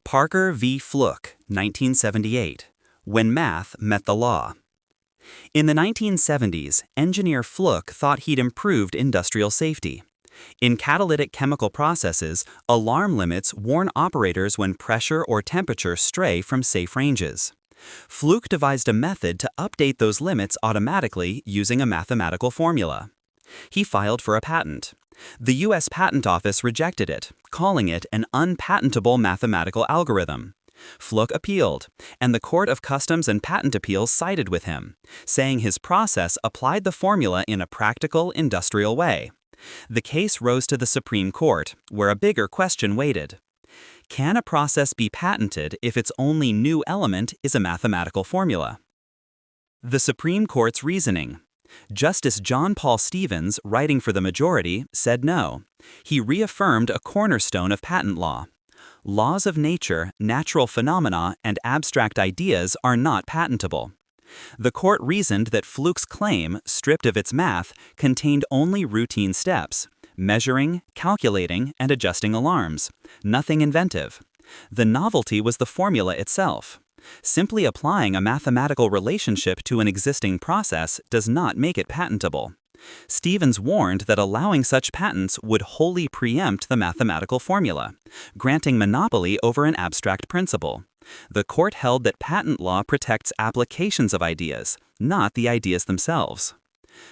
Parker v. Flook, 1978, When Math Met the Law. In the 1970s, engineer Flook thought he'd improved industrial safety. In catalytic chemical processes, alarm limits warn operators when pressure or temperature stray from safe ranges. Flook devised a method to update those limits automatically using a mathematical formula. He filed for a patent. The U.S. Patent Office rejected it, calling it an unpatentable mathematical algorithm. Flook appealed, and the Court of Customs and Patent Appeals sided with him, saying his process applied the formula in a practical, industrial way. The case rose to the Supreme Court, where a bigger question waited. Can a process be patented if its only new element is a mathematical formula? The Supreme Court's reasoning. Justice John Paul Stevens, writing for the majority, said no. He reaffirmed a cornerstone of patent law. Laws of nature, natural phenomena, and abstract ideas are not patentable. The court reasoned that Flook's claim, stripped of its math, contained only routine steps: measuring, calculating, and adjusting alarms. Nothing inventive. The novelty was the formula itself. Simply applying a mathematical relationship to an existing process does not make it patentable. Stevens warned that allowing such patents would wholly preempt the mathematical formula, granting monopoly over an abstract principle. The court held that patent law protects applications of ideas, not the ideas themselves.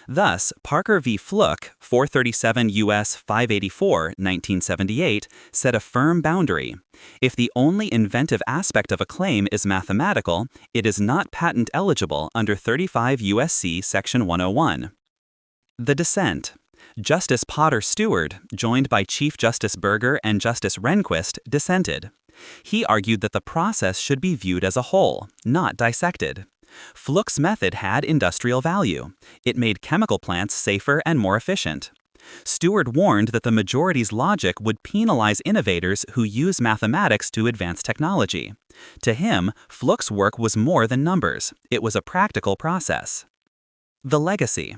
Thus, Parker v. Flook, 437 U.S. 584, 1978, set a firm boundary. If the only inventive aspect of a claim is mathematical, it is not patent eligible under 35 U.S.C. Section 101. The dissent. Justice Potter Stewart, joined by Chief Justice Burger and Justice Rehnquist, dissented. He argued that the process should be viewed as a whole, not dissected. Flook's method had industrial value. It made chemical plants safer and more efficient. Stewart warned that the majority's logic would penalize innovators who use mathematics to advance technology. To him, Flook's work was more than numbers. It was a practical process. The legacy.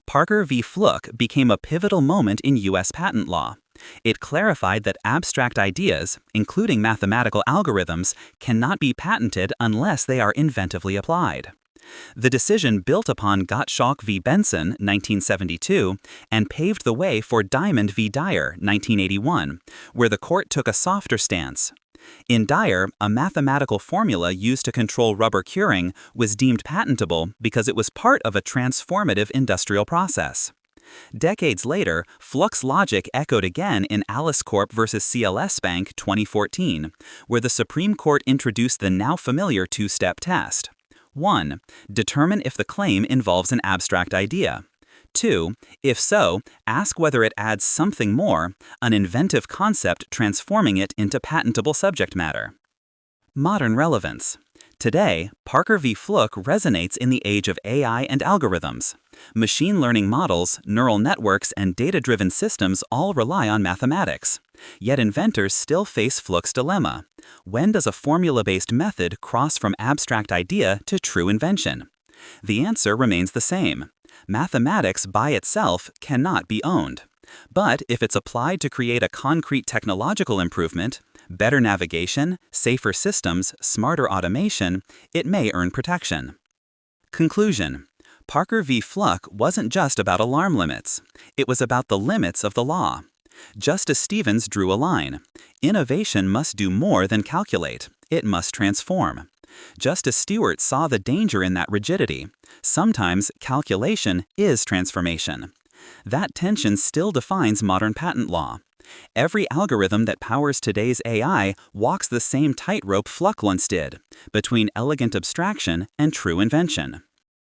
Parker v. Flook became a pivotal moment in U.S. patent law. It clarified that abstract ideas, including mathematical algorithms, cannot be patented unless they are inventively applied. The decision built upon Gottschalk v. Benson, 1972, and paved the way for Diamond v. Dyer, 1981, where the court took a softer stance. In Dyer, a mathematical formula used to control rubber curing was deemed patentable because it was part of a transformative industrial process. Decades later, Flook's logic echoed again in Alice Corp v. CLS Bank 2014, where the Supreme Court introduced the now familiar two-step test. 1. Determine if the claim involves an abstract idea. 2. If so, ask whether it adds something more, an inventive concept transforming it into patentable subject matter. Modern relevance. Today, Parker v. Flook resonates in the age of AI and algorithms. Machine learning models, neural networks, and data-driven systems all rely on mathematics. Yet inventors still face Flook's dilemma. When does a formula-based method cross from abstract idea to true invention? The answer remains the same. Mathematics by itself cannot be owned. But if it's applied to create a concrete technological improvement, better navigation, safer systems, smarter automation, it may earn protection. Conclusion. Parker v. Flook wasn't just about alarm limits. It was about the limits of the law. Justice Stevens drew a line. Innovation must do more than calculate. It must transform. Justice Stewart saw the danger in that rigidity. Sometimes calculation is transformation. That tension still defines modern patent law. Every algorithm that powers today's AI walks the same tightrope Flook once did, between elegant abstraction and true invention.